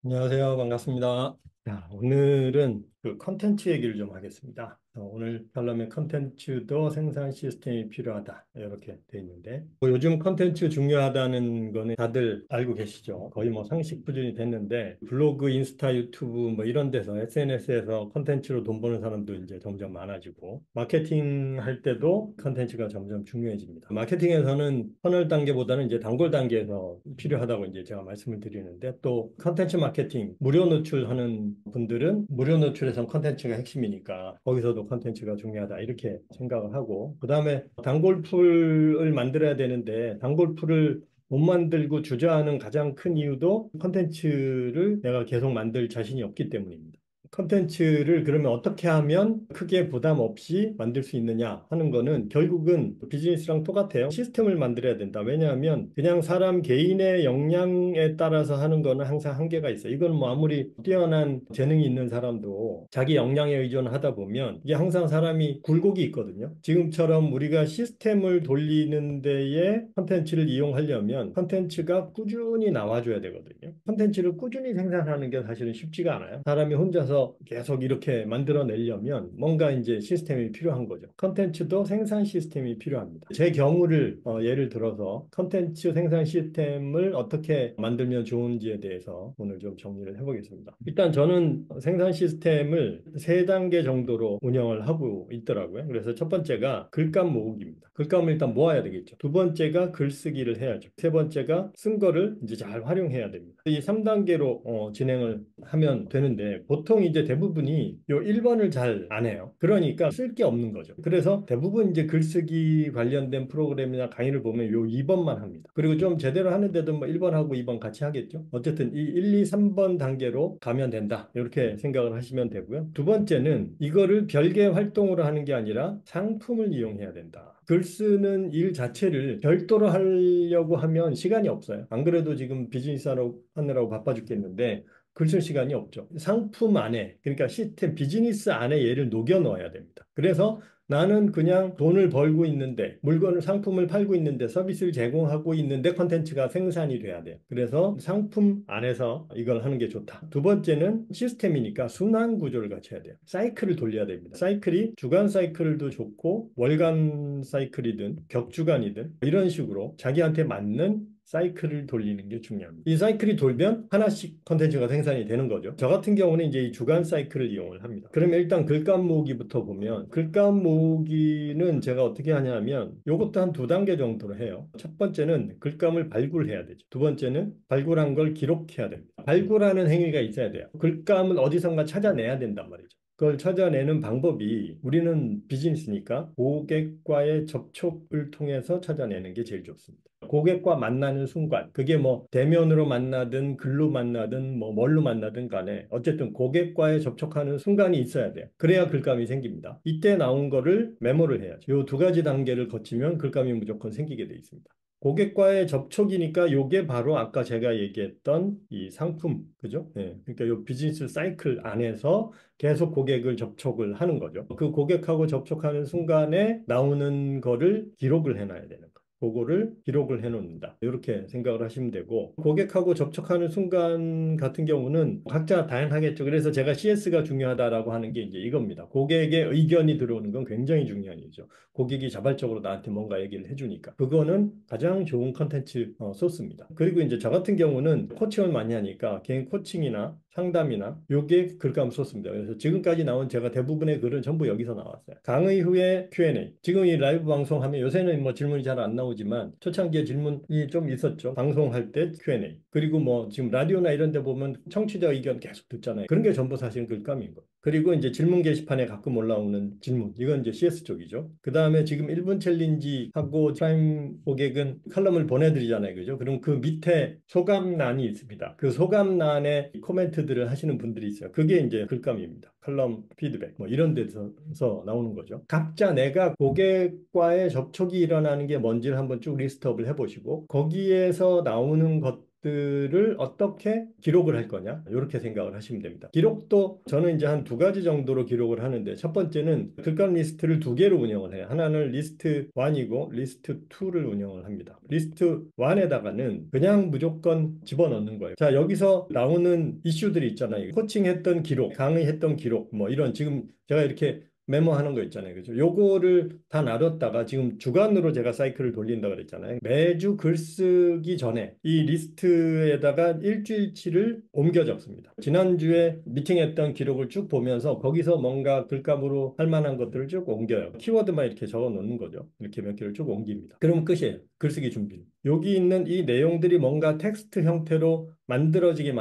안녕하세요. 반갑습니다. 자, 오늘은 그 컨텐츠 얘기를 좀 하겠습니다. 오늘 하려면 컨텐츠도 생산 시스템이 필요하다. 이렇게 돼 있는데, 요즘 컨텐츠 중요하다는 거는 다들 알고 계시죠? 거의 뭐 상식 수준이 됐는데, 블로그, 인스타, 유튜브 뭐 이런 데서 SNS에서 컨텐츠로 돈 버는 사람도 이제 점점 많아지고, 마케팅 할 때도 컨텐츠가 점점 중요해집니다. 마케팅에서는 터널 단계보다는 이제 단골 단계에서 필요하다고 이제 제가 말씀을 드리는데, 또 컨텐츠 마케팅 무료 노출하는 분들은 무료 노출에선 컨텐츠가 핵심이니까 거기서도 컨텐츠가 중요하다 이렇게 생각을 하고, 그다음에 단골풀을 만들어야 되는데 단골풀을 못 만들고 주저하는 가장 큰 이유도 컨텐츠를 내가 계속 만들 자신이 없기 때문입니다. 컨텐츠를 그러면 어떻게 하면 크게 부담 없이 만들 수 있느냐 하는 거는 결국은 비즈니스랑 똑같아요. 시스템을 만들어야 된다. 왜냐하면 그냥 사람 개인의 역량에 따라서 하는 거는 항상 한계가 있어요. 이건 뭐 아무리 뛰어난 재능이 있는 사람도 자기 역량에 의존하다 보면 이게 항상 사람이 굴곡이 있거든요. 지금처럼 우리가 시스템을 돌리는 데에 컨텐츠를 이용하려면 컨텐츠가 꾸준히 나와줘야 되거든요. 컨텐츠를 꾸준히 생산하는 게 사실은 쉽지가 않아요. 사람이 혼자서 계속 이렇게 만들어내려면 뭔가 이제 시스템이 필요한 거죠. 컨텐츠도 생산 시스템이 필요합니다. 제 경우를 예를 들어서 컨텐츠 생산 시스템을 어떻게 만들면 좋은지에 대해서 오늘 좀 정리를 해보겠습니다. 일단 저는 생산 시스템을 세 단계 정도로 운영을 하고 있더라고요. 그래서 첫 번째가 글감 모으기입니다. 글감을 일단 모아야 되겠죠. 두 번째가 글쓰기를 해야죠. 세 번째가 쓴 거를 이제 잘 활용해야 됩니다. 이 3단계로 진행을 하면 되는데, 보통 이제 대부분이 요 1번을 잘 안 해요. 그러니까 쓸 게 없는 거죠. 그래서 대부분 이제 글쓰기 관련된 프로그램이나 강의를 보면 요 2번만 합니다. 그리고 좀 제대로 하는데도 뭐 1번하고 2번 같이 하겠죠. 어쨌든 이 1, 2, 3번 단계로 가면 된다. 이렇게 생각을 하시면 되고요. 두 번째는 이거를 별개 활동으로 하는 게 아니라 상품을 이용해야 된다. 글 쓰는 일 자체를 별도로 하려고 하면 시간이 없어요. 안 그래도 지금 비즈니스 하느라고 바빠 죽겠는데 글 쓸 시간이 없죠. 상품 안에, 그러니까 시스템, 비즈니스 안에 얘를 녹여 넣어야 됩니다. 그래서 나는 그냥 돈을 벌고 있는데, 물건을, 상품을 팔고 있는데, 서비스를 제공하고 있는데 컨텐츠가 생산이 돼야 돼요. 그래서 상품 안에서 이걸 하는 게 좋다. 두 번째는 시스템이니까 순환 구조를 갖춰야 돼요. 사이클을 돌려야 됩니다. 사이클이 주간 사이클도 좋고, 월간 사이클이든 격주간이든 이런 식으로 자기한테 맞는 사이클을 돌리는 게 중요합니다. 이 사이클이 돌면 하나씩 컨텐츠가 생산이 되는 거죠. 저 같은 경우는 이제 이 주간 사이클을 이용을 합니다. 그러면 일단 글감 모으기부터 보면, 글감 모으기는 제가 어떻게 하냐면 요것도 한 두 단계 정도로 해요. 첫 번째는 글감을 발굴해야 되죠. 두 번째는 발굴한 걸 기록해야 됩니다. 발굴하는 행위가 있어야 돼요. 글감을 어디선가 찾아내야 된단 말이죠. 그걸 찾아내는 방법이, 우리는 비즈니스니까 고객과의 접촉을 통해서 찾아내는 게 제일 좋습니다. 고객과 만나는 순간, 그게 뭐 대면으로 만나든 글로 만나든 뭐 뭘로 만나든 간에 어쨌든 고객과의 접촉하는 순간이 있어야 돼요. 그래야 글감이 생깁니다. 이때 나온 거를 메모를 해야죠. 요 두 가지 단계를 거치면 글감이 무조건 생기게 돼 있습니다. 고객과의 접촉이니까 요게 바로 아까 제가 얘기했던 이 상품, 그죠? 예. 그러니까 요 비즈니스 사이클 안에서 계속 고객을 접촉을 하는 거죠. 그 고객하고 접촉하는 순간에 나오는 거를 기록을 해놔야 되는 거예요. 그거를 기록을 해놓는다. 이렇게 생각을 하시면 되고, 고객하고 접촉하는 순간 같은 경우는 각자 다양하겠죠. 그래서 제가 CS가 중요하다라고 하는 게 이제 이겁니다. 고객의 의견이 들어오는 건 굉장히 중요한 일이죠. 고객이 자발적으로 나한테 뭔가 얘기를 해주니까. 그거는 가장 좋은 컨텐츠 소스입니다. 그리고 이제 저 같은 경우는 코칭을 많이 하니까 개인 코칭이나 상담이나 요게 글감 소스입니다. 그래서 지금까지 나온 제가 대부분의 글은 전부 여기서 나왔어요. 강의 후에 Q&A. 지금 이 라이브 방송하면 요새는 뭐 질문이 잘 안 나오지만 초창기에 질문이 좀 있었죠. 방송할 때 Q&A. 그리고 뭐 지금 라디오나 이런 데 보면 청취자 의견 계속 듣잖아요. 그런 게 전부 사실 글감인 거예요. 그리고 이제 질문 게시판에 가끔 올라오는 질문. 이건 이제 CS 쪽이죠. 그 다음에 지금 1분 챌린지 하고 프라임 고객은 칼럼을 보내드리잖아요. 그죠? 그럼 그 밑에 소감란이 있습니다. 그 소감란에 코멘트들을 하시는 분들이 있어요. 그게 이제 글감입니다. 칼럼 피드백 뭐 이런 데서 나오는 거죠. 각자 내가 고객과의 접촉이 일어나는 게 뭔지를 한번 쭉 리스트업을 해보시고 거기에서 나오는 것 것들을 어떻게 기록을 할 거냐 이렇게 생각을 하시면 됩니다. 기록도 저는 이제 한 두 가지 정도로 기록을 하는데 첫 번째는 글감 리스트를 두 개로 운영을 해요. 하나는 리스트 1이고 리스트 2를 운영을 합니다. 리스트 1에다가는 그냥 무조건 집어넣는 거예요. 자, 여기서 나오는 이슈들이 있잖아요. 코칭했던 기록, 강의했던 기록 뭐 이런 지금 제가 이렇게 메모하는 거 있잖아요. 그죠? 요거를 다 놔뒀다가 지금 주간으로 제가 사이클을 돌린다 그랬잖아요. 매주 글 쓰기 전에 이 리스트에다가 일주일치를 옮겨 적습니다. 지난주에 미팅했던 기록을 쭉 보면서 거기서 뭔가 글감으로 할 만한 것들을 쭉 옮겨요. 키워드만 이렇게 적어 놓는 거죠. 이렇게 몇 개를 쭉 옮깁니다. 그러면 끝이에요. 글쓰기 준비는. 여기 있는 이 내용들이 뭔가 텍스트 형태로 만들어지게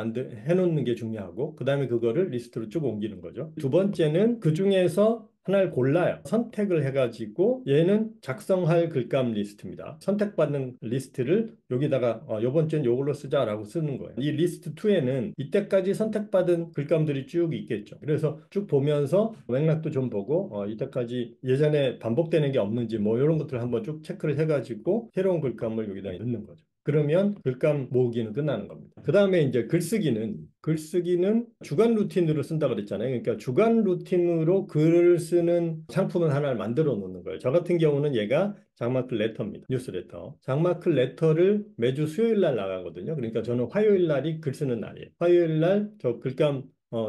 해놓는 게 중요하고 그 다음에 그거를 리스트로 쭉 옮기는 거죠. 두 번째는 그 중에서 하나를 골라요. 선택을 해가지고 얘는 작성할 글감 리스트입니다. 선택받는 리스트를 여기다가 이번 주엔 요걸로 쓰자라고 쓰는 거예요. 이 리스트 2에는 이때까지 선택받은 글감들이 쭉 있겠죠. 그래서 쭉 보면서 맥락도 좀 보고 이때까지 예전에 반복되는 게 없는지 뭐 이런 것들을 한번 쭉 체크를 해가지고 새로운 글감을 여기다 넣는 거죠. 그러면 글감 모으기는 끝나는 겁니다. 그 다음에 이제 글쓰기는 주간 루틴으로 쓴다 그랬잖아요. 그러니까 주간 루틴으로 글을 쓰는 상품을 하나를 만들어 놓는 거예요. 저 같은 경우는 얘가 장마클 레터입니다. 뉴스레터. 장마클 레터를 매주 수요일 날 나가거든요. 그러니까 저는 화요일 날이 글 쓰는 날이에요. 화요일 날 저 글감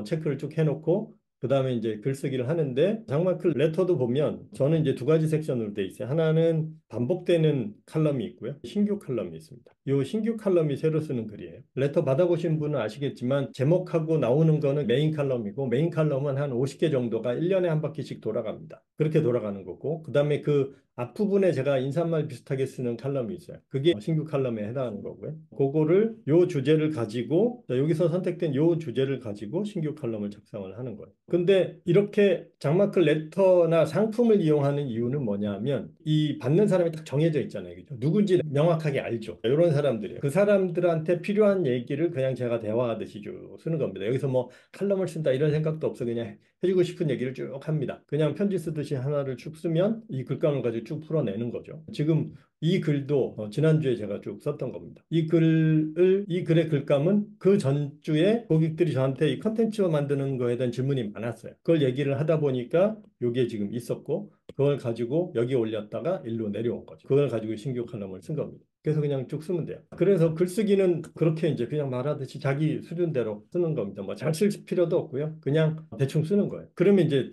체크를 쭉 해놓고 그 다음에 이제 글쓰기를 하는데 장마클 레터도 보면 저는 이제 두 가지 섹션으로 돼 있어요. 하나는 반복되는 칼럼이 있고요. 신규 칼럼이 있습니다. 이 신규 칼럼이 새로 쓰는 글이에요. 레터 받아보신 분은 아시겠지만 제목하고 나오는 거는 메인 칼럼이고 메인 칼럼은 한 50개 정도가 1년에 한 바퀴씩 돌아갑니다. 그렇게 돌아가는 거고 그 다음에 그 앞부분에 제가 인사말 비슷하게 쓰는 칼럼이 있어요. 그게 신규 칼럼에 해당하는 거고요. 그거를 요 주제를 가지고 여기서 선택된 요 주제를 가지고 신규 칼럼을 작성을 하는 거예요. 근데 이렇게 장마클 레터나 상품을 이용하는 이유는 뭐냐면 이 받는 사람이 딱 정해져 있잖아요. 그죠? 누군지 명확하게 알죠. 이런 사람들이에요. 그 사람들한테 필요한 얘기를 그냥 제가 대화하듯이 쭉 쓰는 겁니다. 여기서 뭐 칼럼을 쓴다 이런 생각도 없어. 그냥 해주고 싶은 얘기를 쭉 합니다. 그냥 편지 쓰듯이 하나를 쭉 쓰면 이 글감을 가지고 쭉 풀어내는 거죠. 지금 이 글도 지난주에 제가 쭉 썼던 겁니다. 이 글의 글감은 그 전주에 고객들이 저한테 이 컨텐츠 만드는 거에 대한 질문이 많았어요. 그걸 얘기를 하다 보니까 이게 지금 있었고 그걸 가지고 여기 올렸다가 일로 내려온 거죠. 그걸 가지고 신규 칼럼을 쓴 겁니다. 그래서 그냥 쭉 쓰면 돼요. 그래서 글쓰기는 그렇게 이제 그냥 말하듯이 자기 수준대로 쓰는 겁니다. 뭐 잘 쓸 필요도 없고요. 그냥 대충 쓰는 거예요. 그러면 이제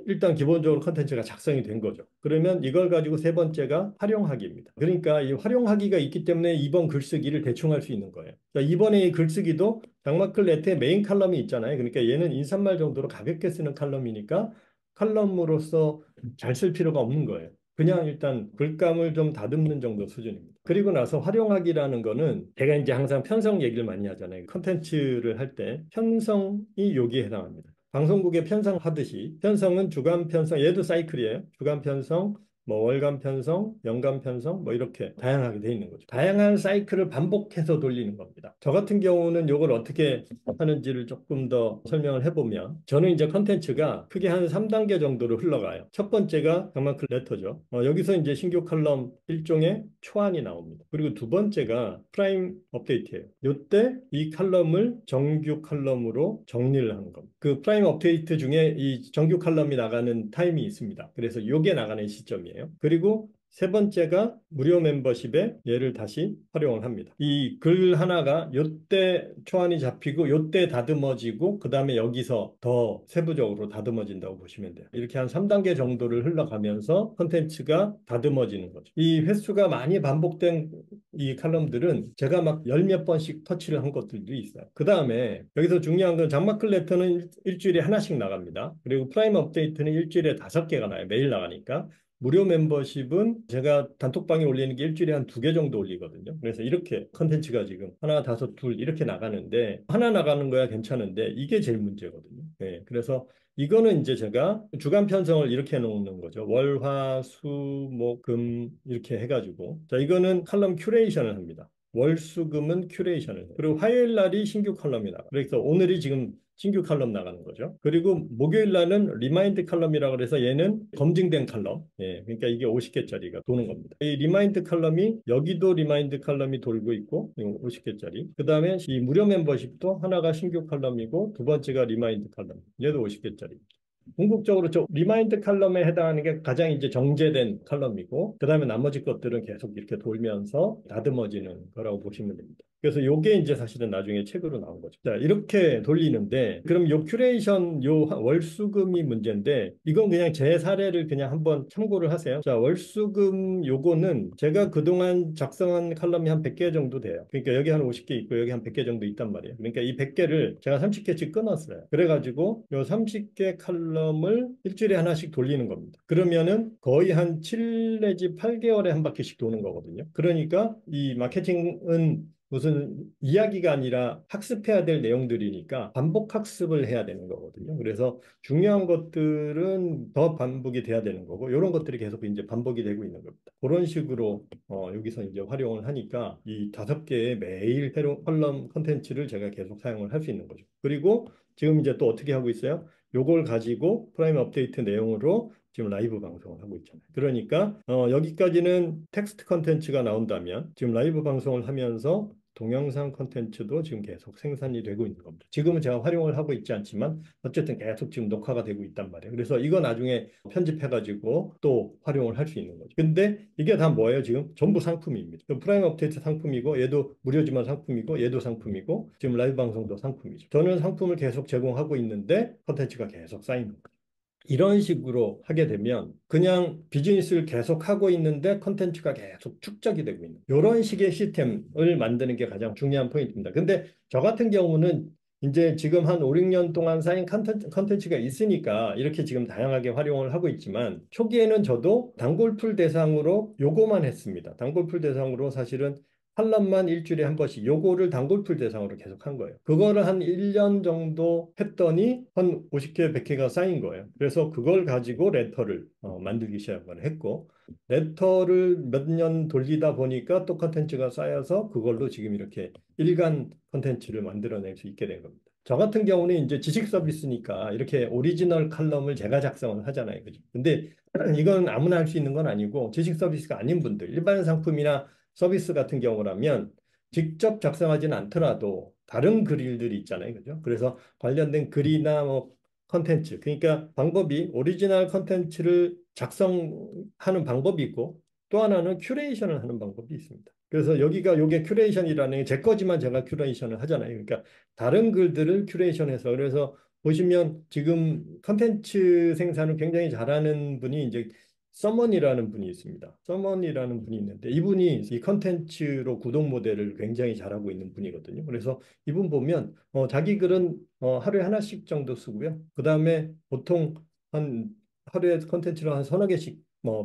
일단 기본적으로 컨텐츠가 작성이 된 거죠. 그러면 이걸 가지고 세 번째가 활용하기입니다. 그러니까 이 활용하기가 있기 때문에 이번 글쓰기를 대충 할 수 있는 거예요. 그러니까 이번에 이 글쓰기도 장마클 레터의 메인 칼럼이 있잖아요. 그러니까 얘는 인사말 정도로 가볍게 쓰는 칼럼이니까 칼럼으로서 잘 쓸 필요가 없는 거예요. 그냥 일단 글감을 좀 다듬는 정도 수준입니다. 그리고 나서 활용하기라는 거는 제가 이제 항상 편성 얘기를 많이 하잖아요. 컨텐츠를 할 때 편성이 여기에 해당합니다. 방송국에 편성하듯이 편성은 주간 편성, 얘도 사이클이에요. 주간 편성, 뭐 월간 편성, 연간 편성 뭐 이렇게 다양하게 돼 있는 거죠. 다양한 사이클을 반복해서 돌리는 겁니다. 저 같은 경우는 이걸 어떻게 하는지를 조금 더 설명을 해보면 저는 이제 컨텐츠가 크게 한 3단계 정도로 흘러가요. 첫 번째가 장마클 레터죠. 여기서 이제 신규 칼럼 일종의 초안이 나옵니다. 그리고 두 번째가 프라임 업데이트예요. 이때 이 칼럼을 정규 칼럼으로 정리를 하는 겁니다. 그 프라임 업데이트 중에 이 정규 칼럼이 나가는 타임이 있습니다. 그래서 이게 나가는 시점이에요. 그리고 세 번째가 무료 멤버십에 얘를 다시 활용을 합니다. 이 글 하나가 요때 초안이 잡히고 요때 다듬어지고 그 다음에 여기서 더 세부적으로 다듬어진다고 보시면 돼요. 이렇게 한 3단계 정도를 흘러가면서 컨텐츠가 다듬어지는 거죠. 이 횟수가 많이 반복된 이 칼럼들은 제가 막 열 몇 번씩 터치를 한 것들도 있어요. 그 다음에 여기서 중요한 건 장마클 레터는 일주일에 하나씩 나갑니다. 그리고 프라임 업데이트는 일주일에 5개가 나요. 매일 나가니까. 무료 멤버십은 제가 단톡방에 올리는 게 일주일에 한 2개 정도 올리거든요. 그래서 이렇게 컨텐츠가 지금 하나, 다섯, 둘 이렇게 나가는데 하나 나가는 거야 괜찮은데 이게 제일 문제거든요. 네, 그래서 이거는 이제 제가 주간 편성을 이렇게 해놓는 거죠. 월, 화, 수, 목, 금 이렇게 해가지고 자 이거는 칼럼 큐레이션을 합니다. 월수금은 큐레이션을 해요. 그리고 화요일 날이 신규 컬럼이 나가. 그래서 오늘이 지금 신규 칼럼 나가는 거죠. 그리고 목요일 날은 리마인드 칼럼이라고 그래서 얘는 검증된 칼럼. 예, 그러니까 이게 50개짜리가 도는 겁니다. 이 리마인드 칼럼이 여기도 리마인드 칼럼이 돌고 있고 50개짜리. 그다음에 이 무료 멤버십도 하나가 신규 칼럼이고 두 번째가 리마인드 칼럼. 얘도 50개짜리. 궁극적으로 저 리마인드 칼럼에 해당하는 게 가장 이제 정제된 칼럼이고 그다음에 나머지 것들은 계속 이렇게 돌면서 다듬어지는 거라고 보시면 됩니다. 그래서 요게 이제 사실은 나중에 책으로 나온 거죠. 자, 이렇게 돌리는데 그럼 요 큐레이션 요 월수금이 문제인데 이건 그냥 제 사례를 그냥 한번 참고를 하세요. 자, 월수금 요거는 제가 그동안 작성한 칼럼이 한 100개 정도 돼요. 그러니까 여기 한 50개 있고 여기 한 100개 정도 있단 말이에요. 그러니까 이 100개를 제가 30개씩 끊었어요. 그래가지고 요 30개 칼럼을 일주일에 하나씩 돌리는 겁니다. 그러면은 거의 한 7 내지 8개월에 한 바퀴씩 도는 거거든요. 그러니까 이 마케팅은 무슨 이야기가 아니라 학습해야 될 내용들이니까 반복 학습을 해야 되는 거거든요. 그래서 중요한 것들은 더 반복이 돼야 되는 거고 이런 것들이 계속 이제 반복이 되고 있는 겁니다. 그런 식으로 여기서 이제 활용을 하니까 이 5개의 매일 새로운 컬럼 컨텐츠를 제가 계속 사용을 할 수 있는 거죠. 그리고 지금 이제 또 어떻게 하고 있어요? 요걸 가지고 프라임 업데이트 내용으로 지금 라이브 방송을 하고 있잖아요. 그러니까 여기까지는 텍스트 컨텐츠가 나온다면 지금 라이브 방송을 하면서 동영상 컨텐츠도 지금 계속 생산이 되고 있는 겁니다. 지금은 제가 활용을 하고 있지 않지만 어쨌든 계속 지금 녹화가 되고 있단 말이에요. 그래서 이거 나중에 편집해가지고 또 활용을 할 수 있는 거죠. 근데 이게 다 뭐예요? 지금 전부 상품입니다. 프라임 업데이트 상품이고 얘도 무료지만 상품이고 얘도 상품이고 지금 라이브 방송도 상품이죠. 저는 상품을 계속 제공하고 있는데 컨텐츠가 계속 쌓이는 거죠. 이런 식으로 하게 되면 그냥 비즈니스를 계속 하고 있는데 컨텐츠가 계속 축적이 되고 있는 이런 식의 시스템을 만드는 게 가장 중요한 포인트입니다. 근데 저 같은 경우는 이제 지금 한 5, 6년 동안 쌓인 컨텐츠가 있으니까 이렇게 지금 다양하게 활용을 하고 있지만 초기에는 저도 단골풀 대상으로 요거만 했습니다. 단골풀 대상으로 사실은 한람만 일주일에 한 번씩 요거를 단골풀 대상으로 계속 한 거예요. 그거를 한 1년 정도 했더니 한 50개, 100개가 쌓인 거예요. 그래서 그걸 가지고 레터를 만들기 시작을 했고 레터를 몇 년 돌리다 보니까 또 컨텐츠가 쌓여서 그걸로 지금 이렇게 일간 컨텐츠를 만들어낼 수 있게 된 겁니다. 저 같은 경우는 이제 지식 서비스니까 이렇게 오리지널 칼럼을 제가 작성을 하잖아요. 그죠? 근데 이건 아무나 할 수 있는 건 아니고 지식 서비스가 아닌 분들, 일반 상품이나 서비스 같은 경우라면 직접 작성하지는 않더라도 다른 글들이 있잖아요. 그죠? 그래서 관련된 글이나 뭐 컨텐츠, 그러니까 방법이 오리지널 컨텐츠를 작성하는 방법이 있고 또 하나는 큐레이션을 하는 방법이 있습니다. 그래서 여기가 요게 큐레이션이라는 게 제 거지만 제가 큐레이션을 하잖아요. 그러니까 다른 글들을 큐레이션해서 그래서 보시면 지금 컨텐츠 생산을 굉장히 잘하는 분이 이제 서먼이라는 분이 있습니다. 서먼이라는 분이 있는데 이분이 이 컨텐츠로 구독 모델을 굉장히 잘하고 있는 분이거든요. 그래서 이분 보면 자기 글은 하루에 하나씩 정도 쓰고요. 그 다음에 보통 한 하루에 컨텐츠를 한 서너 개씩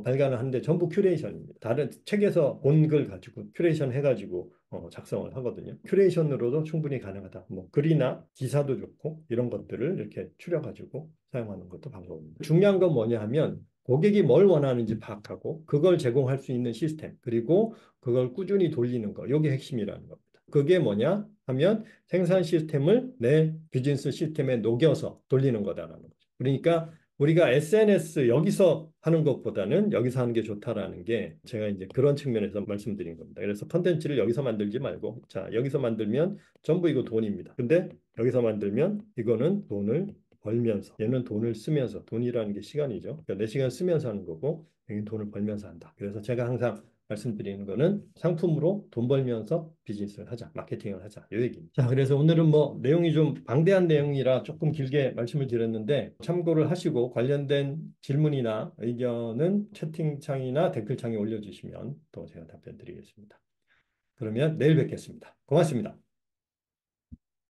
발간을 하는데 전부 큐레이션입니다. 다른 책에서 본 글 가지고 큐레이션 해가지고 작성을 하거든요. 큐레이션으로도 충분히 가능하다. 뭐 글이나 기사도 좋고 이런 것들을 이렇게 추려가지고 사용하는 것도 방법입니다. 중요한 건 뭐냐 하면 고객이 뭘 원하는지 파악하고 그걸 제공할 수 있는 시스템 그리고 그걸 꾸준히 돌리는 거 이게 핵심이라는 겁니다. 그게 뭐냐 하면 생산 시스템을 내 비즈니스 시스템에 녹여서 돌리는 거다라는 거죠. 그러니까 우리가 SNS 여기서 하는 것보다는 여기서 하는 게 좋다라는 게 제가 이제 그런 측면에서 말씀드린 겁니다. 그래서 컨텐츠를 여기서 만들지 말고 자 여기서 만들면 전부 이거 돈입니다. 근데 여기서 만들면 이거는 돈을 벌면서 얘는 돈을 쓰면서 돈이라는 게 시간이죠. 그러니까 내 시간 쓰면서 하는 거고 여기는 돈을 벌면서 한다. 그래서 제가 항상 말씀드리는 거는 상품으로 돈 벌면서 비즈니스를 하자, 마케팅을 하자, 이 얘기입니다. 자, 그래서 오늘은 뭐 내용이 좀 방대한 내용이라 조금 길게 말씀을 드렸는데 참고를 하시고 관련된 질문이나 의견은 채팅창이나 댓글창에 올려주시면 또 제가 답변 드리겠습니다. 그러면 내일 뵙겠습니다. 고맙습니다.